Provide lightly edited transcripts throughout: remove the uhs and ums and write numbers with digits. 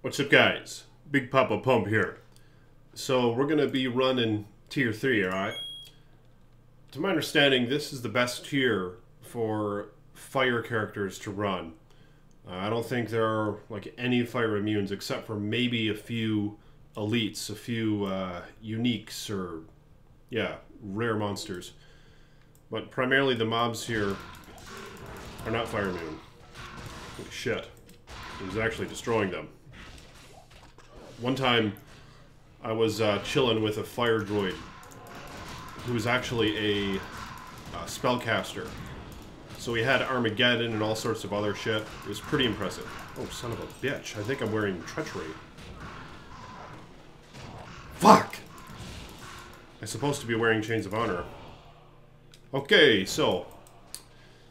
What's up, guys? Big Papa Pump here. So we're going to be running tier 3, alright? To my understanding, this is the best tier for fire characters to run. I don't think there are like any fire immunes except for maybe a few elites, a few uniques, or yeah, rare monsters. But primarily the mobs here are not fire immune. Holy shit. It was actually destroying them. One time, I was chilling with a fire droid who was actually a spellcaster. So he had Armageddon and all sorts of other shit. It was pretty impressive. Oh, son of a bitch. I think I'm wearing Treachery. Fuck! I'm supposed to be wearing Chains of Honor. Okay, so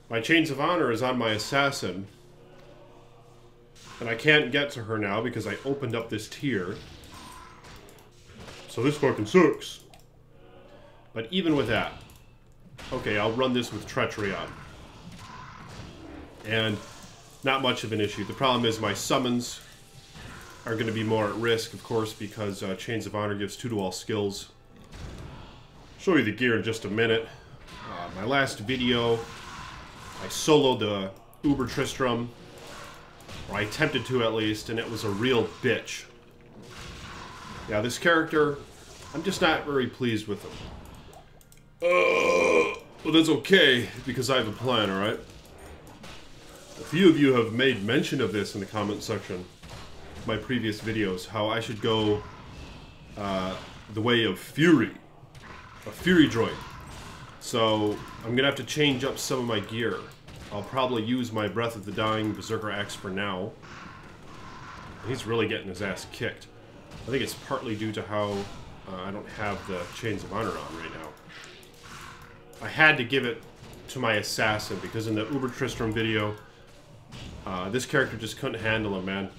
my Chains of Honor is on my Assassin. And I can't get to her now because I opened up this tier. So this fucking sucks. But even with that, okay, I'll run this with Treachery on. And not much of an issue. The problem is my summons are going to be more at risk, of course, because Chains of Honor gives 2 to all skills. Show you the gear in just a minute. My last video, I soloed the Uber Tristram. Or I attempted to, at least, and it was a real bitch. Yeah, this character, I'm just not very pleased with him. But that's okay, because I have a plan, alright? A few of you have made mention of this in the comment section of my previous videos, how I should go the way of Fury. A Fury droid. So, I'm gonna have to change up some of my gear. I'll probably use my Breath of the Dying Berserker Axe for now. He's really getting his ass kicked. I think it's partly due to how I don't have the Chains of Honor on right now. I had to give it to my Assassin, because in the Uber Tristram video, this character just couldn't handle him, man.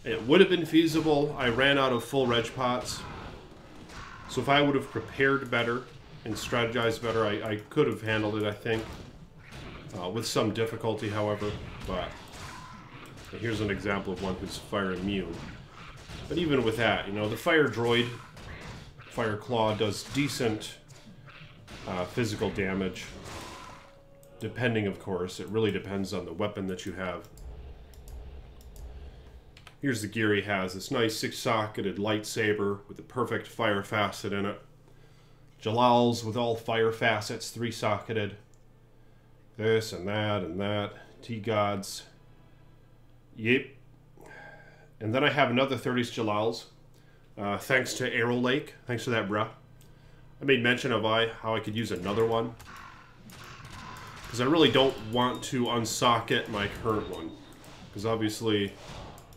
It would have been feasible. I ran out of full reg pots. So if I would have prepared better and strategized better, I could have handled it, I think. With some difficulty, however, but here's an example of one who's fire immune. But even with that, you know, the fire droid, Fire Claw, does decent physical damage. Depending, of course, it really depends on the weapon that you have. Here's the gear he has, this nice 6-socketed lightsaber with the perfect fire facet in it. Jalals with all fire facets, 3-socketed. This and that, T-Gods. Yep. And then I have another 30s Jalals. Thanks to Arrow Lake. Thanks for that, bruh. I made mention of how I could use another one. Because I really don't want to unsocket my current one. Because obviously,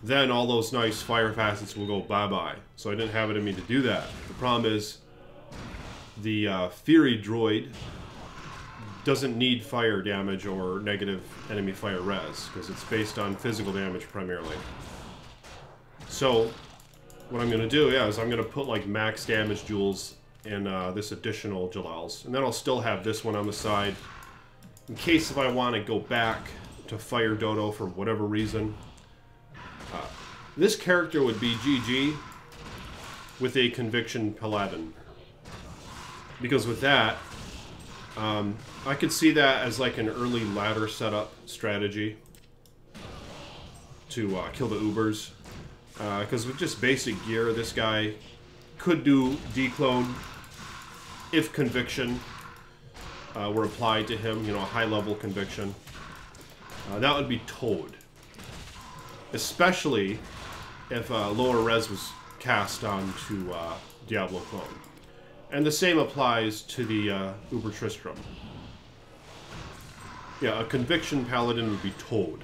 then all those nice fire facets will go bye-bye. So I didn't have it in me to do that. The problem is, the Fury droid doesn't need fire damage or negative enemy fire res, because it's based on physical damage primarily. So, what I'm going to do, yeah, is I'm going to put like max damage jewels in this additional Jalals. And then I'll still have this one on the side, in case if I want to go back to Fire Dodo for whatever reason. This character would be GG with a Conviction Paladin. Because with that, I could see that as like an early ladder setup strategy to kill the Ubers. Because with just basic gear, this guy could do declone if conviction were applied to him, you know, a high-level conviction. That would be Toad. Especially if lower res was cast onto Diablo clone. And the same applies to the Uber Tristram. Yeah, a Conviction Paladin would be Toad.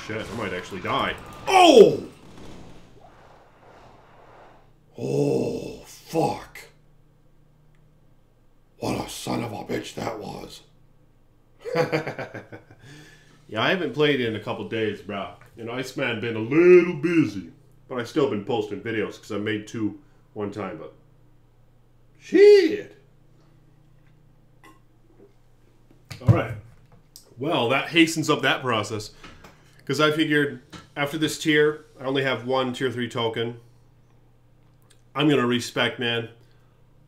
Shit, I might actually die. Oh! Oh, fuck. What a son of a bitch that was. Yeah, I haven't played in a couple days, bro. You know, Iceman been a little busy. But I still been posting videos, because I made 2 one time, but... Shit! Alright. Well, that hastens up that process. Because I figured after this tier, I only have one tier 3 token. I'm going to respec, man.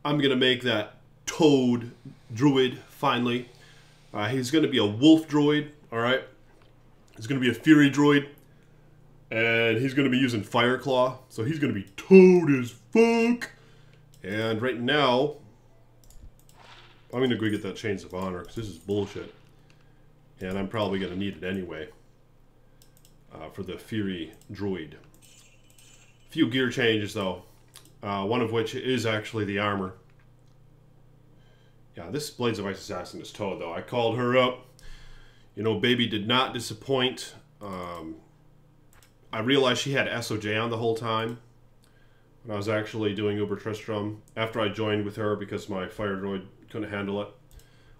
I'm going to make that toad druid, finally. He's going to be a wolf druid, alright? He's going to be a fury druid. And he's going to be using Fire Claw. So he's going to be toad as fuck. And right now, I'm going to go get that Chains of Honor, because this is bullshit. And I'm probably going to need it anyway. For the Fury Druid. A few gear changes, though. One of which is actually the armor. Yeah, this Blades of Ice Assassin is Toad, though. I called her up. You know, baby did not disappoint. I realized she had SOJ on the whole time. When I was actually doing Uber Tristram. After I joined with her because my Fire Droid couldn't handle it.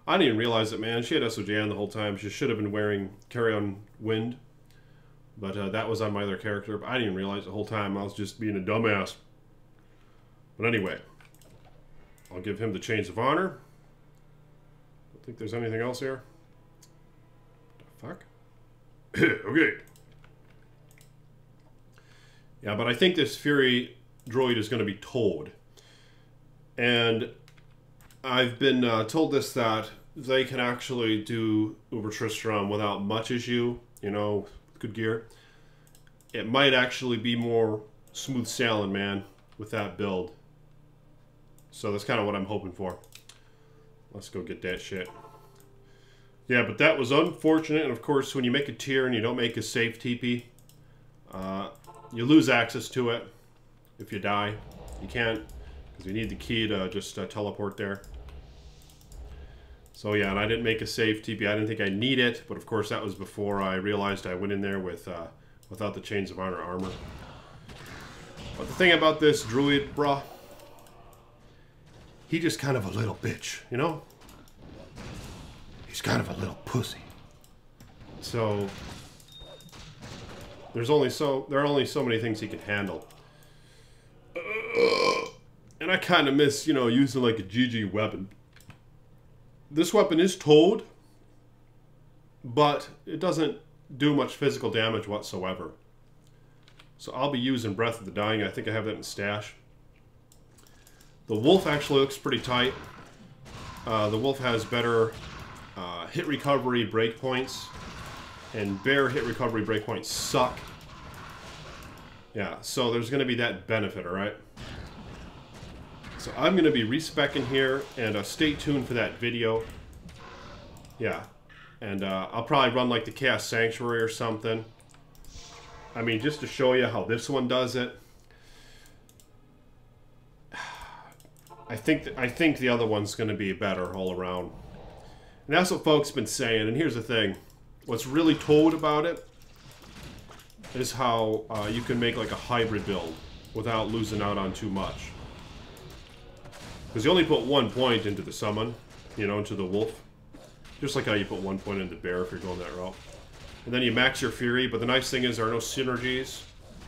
I didn't even realize it, man. She had SOJ on the whole time. She should have been wearing Carry On Wind. But that was on my other character. But I didn't even realize the whole time. I was just being a dumbass. But anyway. I'll give him the Chains of Honor. Don't think there's anything else here. What the fuck? Okay. Yeah, but I think this Fury Droid is going to be Toad. And I've been told this that they can actually do Uber Tristram without much issue. You know, good gear. It might actually be more smooth sailing, man, with that build. So that's kind of what I'm hoping for. Let's go get that shit. Yeah, but that was unfortunate. And of course, when you make a tier and you don't make a safe TP, you lose access to it if you die. You can't, because you need the key to just teleport there. So yeah, and I didn't make a safe TP. I didn't think I need it, but of course that was before I realized I went in there with without the Chains of Honor armor. But the thing about this druid, bruh, he just kind of a little bitch, you know? He's kind of a little pussy. So there are only so many things he can handle. And I kind of miss, you know, using like a GG weapon. This weapon is Toad, but it doesn't do much physical damage whatsoever. So I'll be using Breath of the Dying. I think I have that in stash. The Wolf actually looks pretty tight. The Wolf has better hit recovery breakpoints, and Bear hit recovery breakpoints suck. Yeah, so there's going to be that benefit, alright? So I'm going to be respecking here, and stay tuned for that video. Yeah, and I'll probably run like the Chaos Sanctuary or something. I mean, just to show you how this one does it. I think the other one's going to be better all around. And that's what folks have been saying. And here's the thing. What's really Toad about it is how you can make like a hybrid build without losing out on too much. Because you only put 1 point into the summon, you know, into the wolf. Just like how you put 1 point into bear if you're going that route. And then you max your fury, but the nice thing is there are no synergies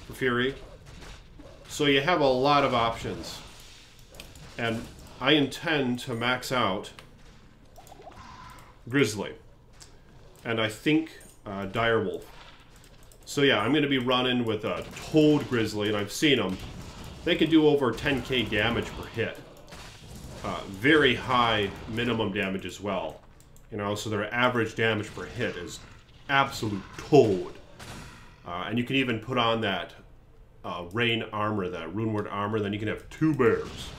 for fury. So you have a lot of options. And I intend to max out Grizzly. And I think Direwolf. So yeah, I'm going to be running with a Toad Grizzly, and I've seen them. They can do over 10k damage per hit. Very high minimum damage as well. You know, so their average damage per hit is absolute Toad. And you can even put on that rain armor, that runeward armor, then you can have 2 bears.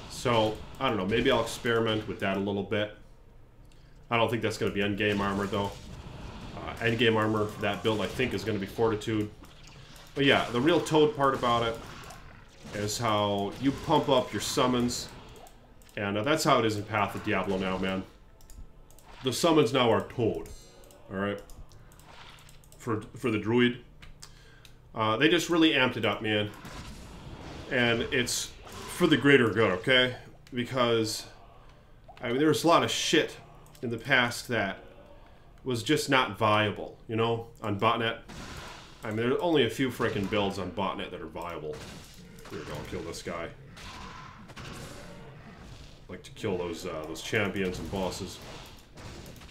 So, I don't know, maybe I'll experiment with that a little bit. I don't think that's going to be endgame armor, though. Endgame armor for that build, I think, is going to be Fortitude. But yeah, the real Toad part about it is how you pump up your summons. And that's how it is in Path of Diablo now, man. The summons now are Toad. Alright? For the druid. They just really amped it up, man. And it's for the greater good, okay? Because, I mean, there was a lot of shit in the past that was just not viable, you know, on botnet. I mean, there's only a few freaking builds on botnet that are viable. Here we go, kill this guy. Like to kill those champions and bosses.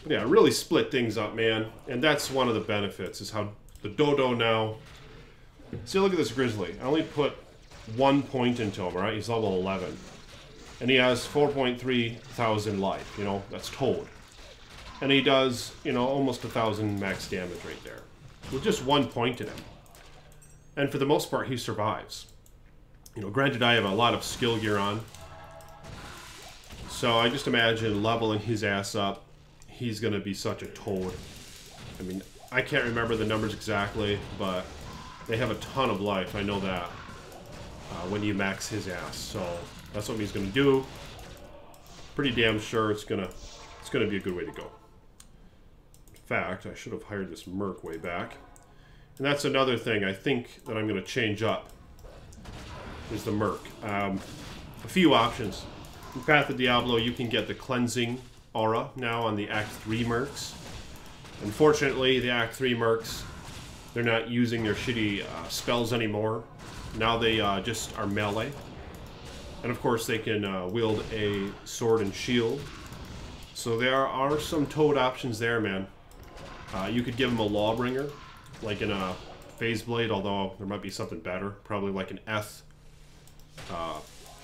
But yeah, really split things up, man. And that's one of the benefits, is how the Dodo now. See, look at this Grizzly. I only put 1 point into him, right? He's level 11. And he has 4.3 thousand life, you know, that's Toad. And he does, you know, almost 1,000 max damage right there. With just 1 point in him. And for the most part, he survives. You know, granted, I have a lot of skill gear on. So I just imagine leveling his ass up. He's going to be such a Toad. I mean, I can't remember the numbers exactly, but they have a ton of life. I know that. When you max his ass. So that's what he's going to do. Pretty damn sure it's gonna be a good way to go. In fact, I should have hired this merc way back. And that's another thing I think that I'm going to change up. Is the merc. A few options. In Path of Diablo, you can get the cleansing aura now on the Act 3 mercs. Unfortunately, the Act 3 mercs, they're not using their shitty spells anymore. Now they just are melee. And of course they can wield a sword and shield. So there are some Toad options there, man. You could give him a Lawbringer, like in a Phase Blade, although there might be something better. Probably like an Eth.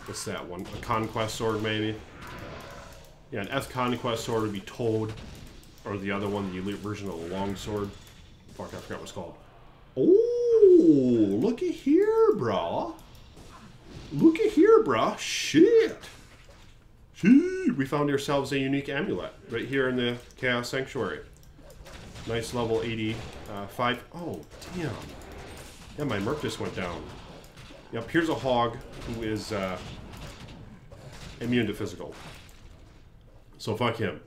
What's that one? A Conquest Sword, maybe? Yeah, an Eth Conquest Sword would be Toad. Or the other one, the elite version of the Longsword. Fuck, I forgot what it's called. Oh, looky here, brah. Looky here, brah. Shit. Shit. We found ourselves a unique amulet right here in the Chaos Sanctuary. Nice level 85. Oh, damn. Yeah, my merc just went down. Yep, here's a hog who is immune to physical. So fuck him.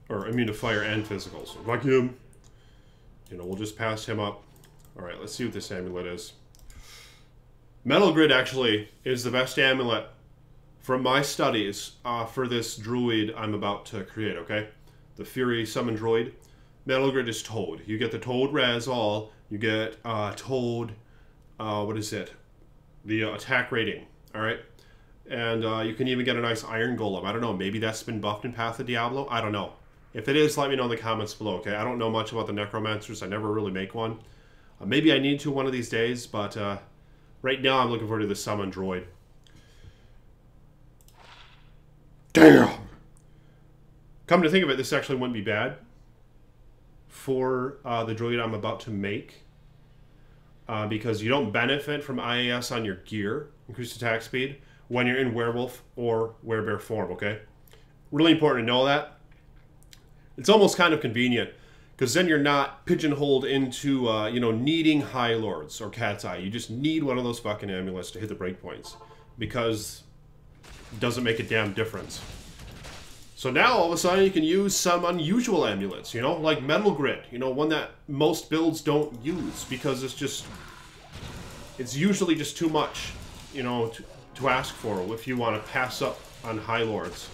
Or immune to fire and physical. So fuck him. You know, we'll just pass him up. Alright, let's see what this amulet is. Metal Grid actually is the best amulet from my studies for this druid I'm about to create, okay? The Fury Summon Droid. Metal Grid is Toad. You get the Toad Raz all. You get Toad... what is it? The attack rating, alright? And you can even get a nice Iron Golem. I don't know, maybe that's been buffed in Path of Diablo? I don't know. If it is, let me know in the comments below, okay? I don't know much about the Necromancers. I never really make one. Maybe I need to one of these days, but right now I'm looking forward to the Summon Droid. Damn! Come to think of it, this actually wouldn't be bad for the droid I'm about to make. Because you don't benefit from IAS on your gear, increased attack speed, when you're in werewolf or werebear form, okay? Really important to know that. It's almost kind of convenient, because then you're not pigeonholed into, you know, needing High Lords or Cat's Eye. You just need one of those fucking amulets to hit the breakpoints, because it doesn't make a damn difference. So now, all of a sudden, you can use some unusual amulets, you know, like Metal Grid, you know, one that most builds don't use, because it's usually just too much, you know, to ask for if you want to pass up on High Lords.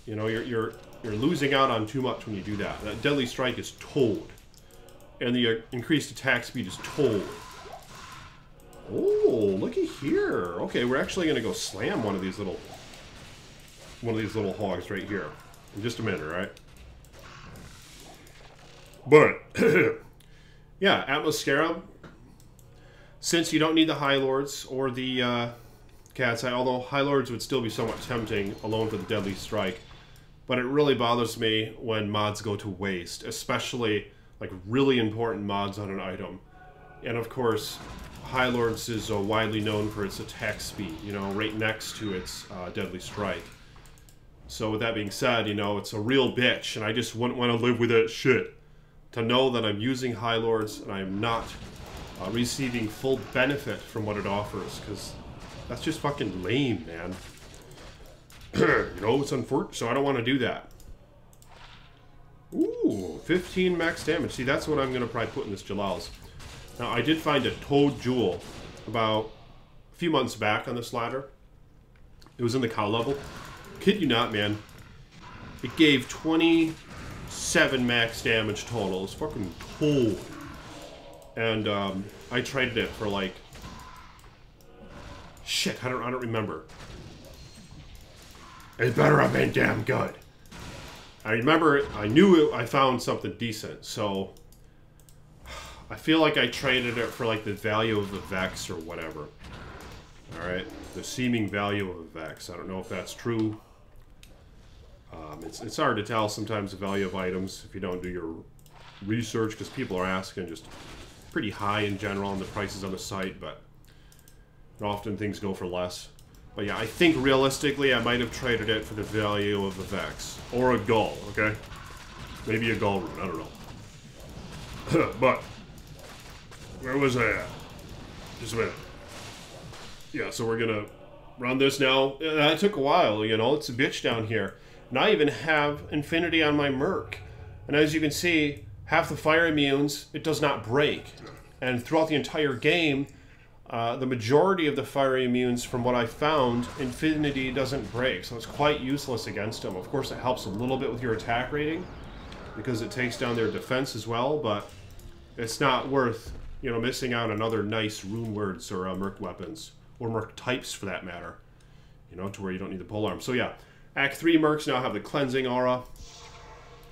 You know, you're losing out on too much when you do that. That Deadly Strike is Toad. And the increased attack speed is Toad. Oh, looky here. Okay, we're actually going to go slam one of these little hogs right here. In just a minute, right? But, yeah, Atlas Scarab. Since you don't need the High Lords or the Cat's Eye, although High Lords would still be somewhat tempting alone for the Deadly Strike. But it really bothers me when mods go to waste, especially like really important mods on an item. And of course, High Lords is widely known for its attack speed, you know, right next to its Deadly Strike. So with that being said, you know, it's a real bitch, and I just wouldn't want to live with that shit. To know that I'm using High Lords and I am not receiving full benefit from what it offers, because that's just fucking lame, man. You know, it's unfortunate, so I don't want to do that. Ooh, 15 max damage. See, that's what I'm going to probably put in this Jalal's. Now, I did find a Toad Jewel about a few months back on this ladder. It was in the cow level. Kid you not, man. It gave 27 max damage total. It's fucking Toad. And I traded it for like... Shit, I don't remember. It better have been damn good. I remember, I knew I found something decent, so I feel like I traded it for like the value of the Vex or whatever. Alright, the seeming value of a Vex. I don't know if that's true. It's hard to tell sometimes the value of items if you don't do your research, because people are asking just pretty high in general on the prices on the site, but often things go for less. But yeah, I think realistically I might have traded it for the value of a Vex. Or a Gull, okay? Maybe a Gull rune, I don't know. But, where was I at? Just a minute. Yeah, so we're gonna run this now. That took a while, you know, it's a bitch down here. And I even have Infinity on my Merc. And as you can see, half the fire immunes, it does not break. And throughout the entire game, the majority of the fire immunes, from what I found, Infinity doesn't break. So it's quite useless against them. Of course, it helps a little bit with your attack rating, because it takes down their defense as well, but it's not worth, you know, missing out on other nice rune words or Merc weapons. Or Merc types, for that matter. You know, to where you don't need the polearm. So yeah, Act 3 Mercs now have the Cleansing Aura.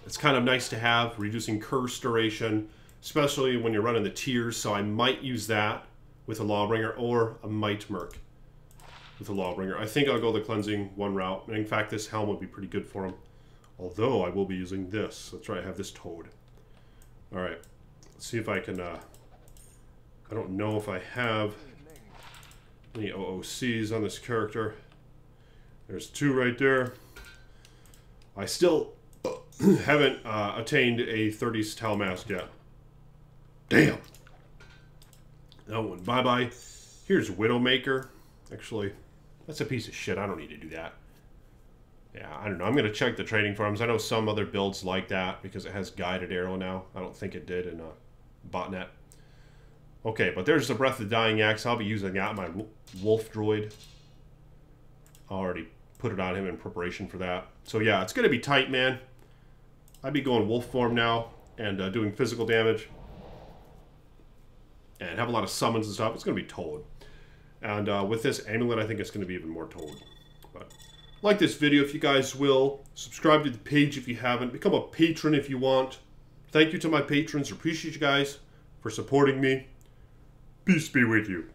It's kind of nice to have, reducing curse duration, especially when you're running the tiers, so I might use that with a Lawbringer, or a Might Merc with a Lawbringer. I think I'll go the Cleansing one route, and in fact this helm would be pretty good for him. Although I will be using this. That's right, I have this Toad. Alright, let's see if I can, I don't know if I have any OOCs on this character. There's 2 right there. I still haven't attained a 30s Tal Mask yet. Damn! That one, bye-bye. Here's Widowmaker. Actually, that's a piece of shit. I don't need to do that. Yeah, I don't know. I'm going to check the trading farms. I know some other builds like that because it has guided arrow now. I don't think it did in botnet. Okay, but there's the Breath of the Dying Axe. I'll be using that on my Wolf Droid. I already put it on him in preparation for that. So yeah, it's going to be tight, man. I'd be going Wolf form now and doing physical damage. And have a lot of summons and stuff. It's going to be Toad. And with this amulet, I think it's going to be even more Toad. But like this video if you guys will. Subscribe to the page if you haven't. Become a patron if you want. Thank you to my patrons. Appreciate you guys for supporting me. Peace be with you.